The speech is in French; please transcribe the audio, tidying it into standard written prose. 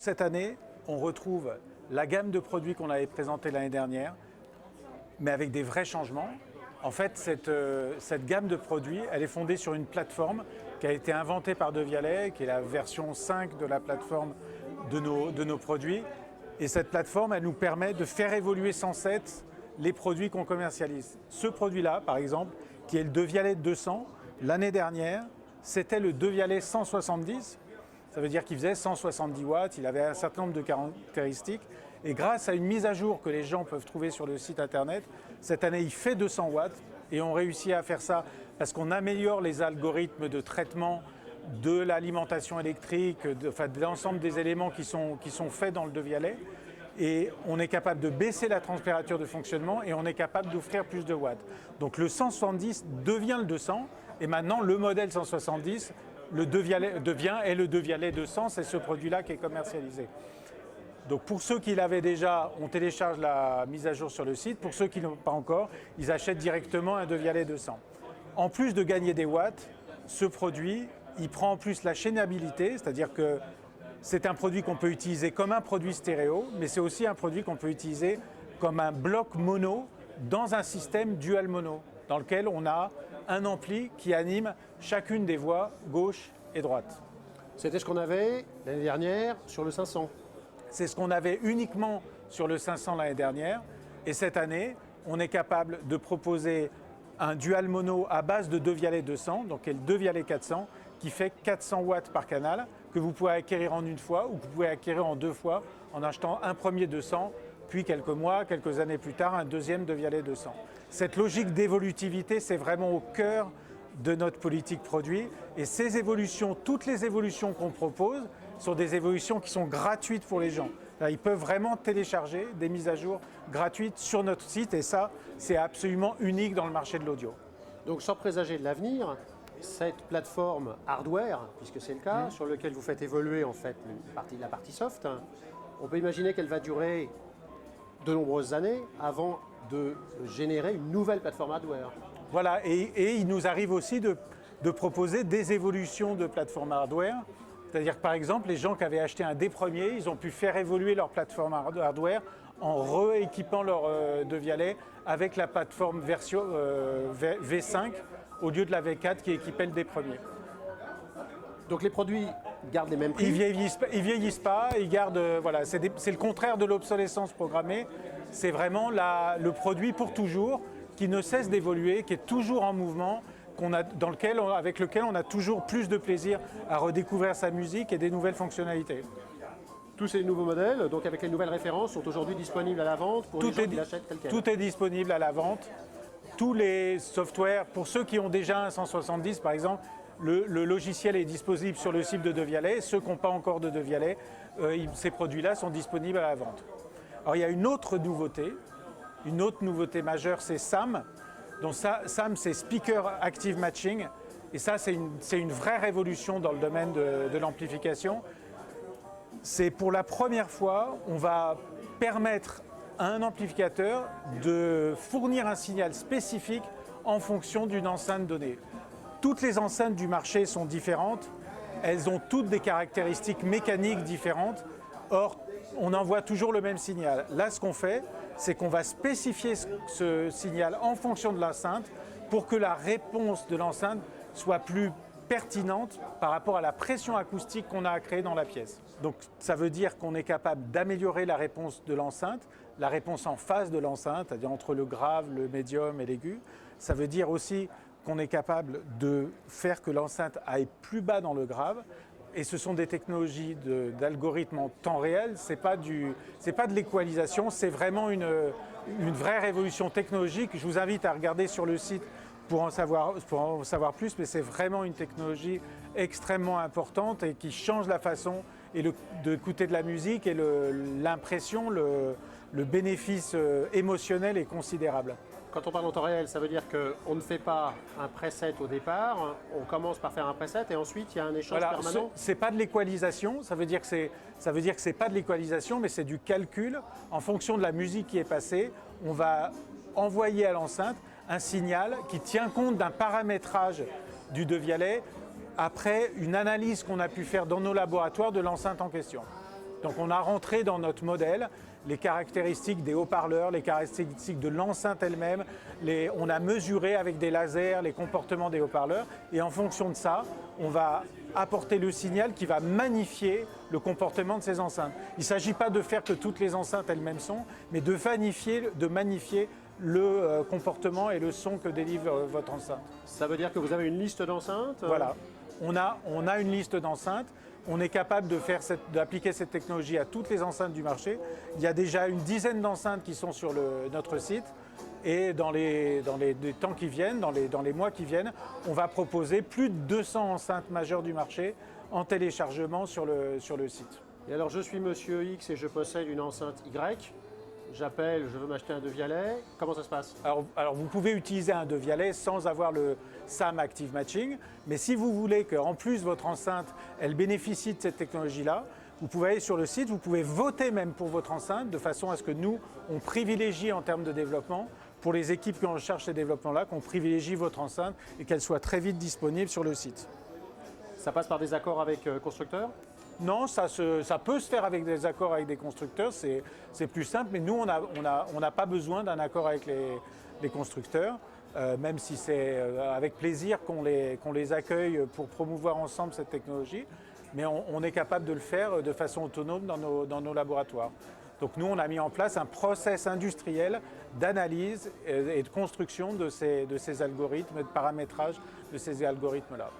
Cette année, on retrouve la gamme de produits qu'on avait présentée l'année dernière, mais avec des vrais changements. En fait, cette gamme de produits, elle est fondée sur une plateforme qui a été inventée par Devialet, qui est la version 5 de la plateforme de nos produits. Et cette plateforme, elle nous permet de faire évoluer sans cesse les produits qu'on commercialise. Ce produit-là, par exemple, qui est le Devialet 200, l'année dernière, c'était le Devialet 170. Ça veut dire qu'il faisait 170 watts, il avait un certain nombre de caractéristiques. Et grâce à une mise à jour que les gens peuvent trouver sur le site internet, cette année il fait 200 watts et on réussit à faire ça parce qu'on améliore les algorithmes de traitement de l'alimentation électrique, de l'ensemble des éléments qui sont faits dans le Devialet. Et on est capable de baisser la température de fonctionnement et on est capable d'offrir plus de watts. Donc le 170 devient le 200 et maintenant le modèle 170 le Devialet Devialet 200, c'est ce produit-là qui est commercialisé. Donc pour ceux qui l'avaient déjà, on télécharge la mise à jour sur le site. Pour ceux qui ne l'ont pas encore, ils achètent directement un Devialet 200. En plus de gagner des watts, ce produit, il prend en plus la chaînabilité, c'est-à-dire que c'est un produit qu'on peut utiliser comme un produit stéréo, mais c'est aussi un produit qu'on peut utiliser comme un bloc mono dans un système dual mono, dans lequel on a un ampli qui anime chacune des voies gauche et droite. C'était ce qu'on avait l'année dernière sur le 500. C'est ce qu'on avait uniquement sur le 500 l'année dernière. Et cette année, on est capable de proposer un dual mono à base de Devialet 200, donc le Devialet 400, qui fait 400 watts par canal, que vous pouvez acquérir en une fois ou que vous pouvez acquérir en deux fois en achetant un premier 200, puis quelques mois, quelques années plus tard, un deuxième Devialet 200. Cette logique d'évolutivité, c'est vraiment au cœur de notre politique produit. Et ces évolutions, toutes les évolutions qu'on propose, sont des évolutions qui sont gratuites pour les gens. Là, ils peuvent vraiment télécharger des mises à jour gratuites sur notre site et ça, c'est absolument unique dans le marché de l'audio. Donc sans présager de l'avenir, cette plateforme hardware, puisque c'est le cas, sur lequel vous faites évoluer en fait la partie soft, on peut imaginer qu'elle va durer de nombreuses années avant de générer une nouvelle plateforme hardware. Voilà, et il nous arrive aussi de proposer des évolutions de plateforme hardware. C'est-à-dire que par exemple, les gens qui avaient acheté un des premiers, ils ont pu faire évoluer leur plateforme hardware en rééquipant leur Devialet avec la plateforme version V5 au lieu de la V4 qui équipait le des premiers. Donc les produits gardent les mêmes prix. Ils vieillissent pas, ils gardent. Voilà, c'est le contraire de l'obsolescence programmée. C'est vraiment le produit pour toujours qui ne cesse d'évoluer, qui est toujours en mouvement, avec lequel on a toujours plus de plaisir à redécouvrir sa musique et des nouvelles fonctionnalités. Tous ces nouveaux modèles, donc avec les nouvelles références, sont aujourd'hui disponibles à la vente pour les gens qui l'achètent tel quel. Tout est disponible à la vente. Tous les softwares, pour ceux qui ont déjà un 170 par exemple, le logiciel est disponible sur le site de Devialet. Ceux qui n'ont pas encore de Devialet, ces produits-là sont disponibles à la vente. Alors il y a une autre nouveauté majeure, c'est SAM. Donc SAM, c'est Speaker Active Matching. Et ça, c'est une vraie révolution dans le domaine de l'amplification. C'est pour la première fois, on va permettre à un amplificateur de fournir un signal spécifique en fonction d'une enceinte donnée. Toutes les enceintes du marché sont différentes. Elles ont toutes des caractéristiques mécaniques différentes. Or, on envoie toujours le même signal. Là, ce qu'on fait, c'est qu'on va spécifier ce signal en fonction de l'enceinte pour que la réponse de l'enceinte soit plus pertinente par rapport à la pression acoustique qu'on a à créer dans la pièce. Donc ça veut dire qu'on est capable d'améliorer la réponse de l'enceinte, la réponse en phase de l'enceinte, c'est-à-dire entre le grave, le médium et l'aigu. Ça veut dire aussi qu'on est capable de faire que l'enceinte aille plus bas dans le grave. Et ce sont des technologies d'algorithmes en temps réel, c'est pas de l'équalisation, c'est vraiment une vraie révolution technologique. Je vous invite à regarder sur le site pour en savoir plus, mais c'est vraiment une technologie extrêmement importante et qui change la façon d'écouter de la musique et l'impression, le bénéfice émotionnel est considérable. Quand on parle en temps réel, ça veut dire qu'on ne fait pas un preset au départ, on commence par faire un preset et ensuite il y a un échange permanent. C'est pas de l'équalisation, ça veut dire que c'est pas de l'équalisation, mais c'est du calcul. En fonction de la musique qui est passée, on va envoyer à l'enceinte un signal qui tient compte d'un paramétrage du Devialet après une analyse qu'on a pu faire dans nos laboratoires de l'enceinte en question. Donc on a rentré dans notre modèle les caractéristiques des haut-parleurs, les caractéristiques de l'enceinte elle-même, on a mesuré avec des lasers les comportements des haut-parleurs et en fonction de ça, on va apporter le signal qui va magnifier le comportement de ces enceintes. Il ne s'agit pas de faire que toutes les enceintes elles-mêmes sont, mais de magnifier le comportement et le son que délivre votre enceinte. Ça veut dire que vous avez une liste d'enceintes? Voilà, on a une liste d'enceintes. On est capable d'appliquer cette technologie à toutes les enceintes du marché. Il y a déjà une dizaine d'enceintes qui sont sur notre site. Et dans les temps qui viennent, dans les mois qui viennent, on va proposer plus de 200 enceintes majeures du marché en téléchargement sur le site. Et alors, je suis Monsieur X et je possède une enceinte Y. J'appelle, je veux m'acheter un Devialet. Comment ça se passe? Alors, vous pouvez utiliser un Devialet sans avoir le SAM Active Matching, mais si vous voulez qu'en plus votre enceinte, elle bénéficie de cette technologie-là, vous pouvez aller sur le site, vous pouvez voter même pour votre enceinte, de façon à ce que nous, on privilégie en termes de développement, pour les équipes qui en charge ces développements-là, qu'on privilégie votre enceinte et qu'elle soit très vite disponible sur le site. Ça passe par des accords avec constructeurs? Non, ça peut se faire avec des accords avec des constructeurs, c'est plus simple, mais nous, on n'a pas besoin d'un accord avec les constructeurs, même si c'est avec plaisir qu'on les accueille pour promouvoir ensemble cette technologie, mais on est capable de le faire de façon autonome dans nos laboratoires. Donc nous, on a mis en place un process industriel d'analyse et de construction de ces algorithmes, de paramétrage de ces algorithmes-là.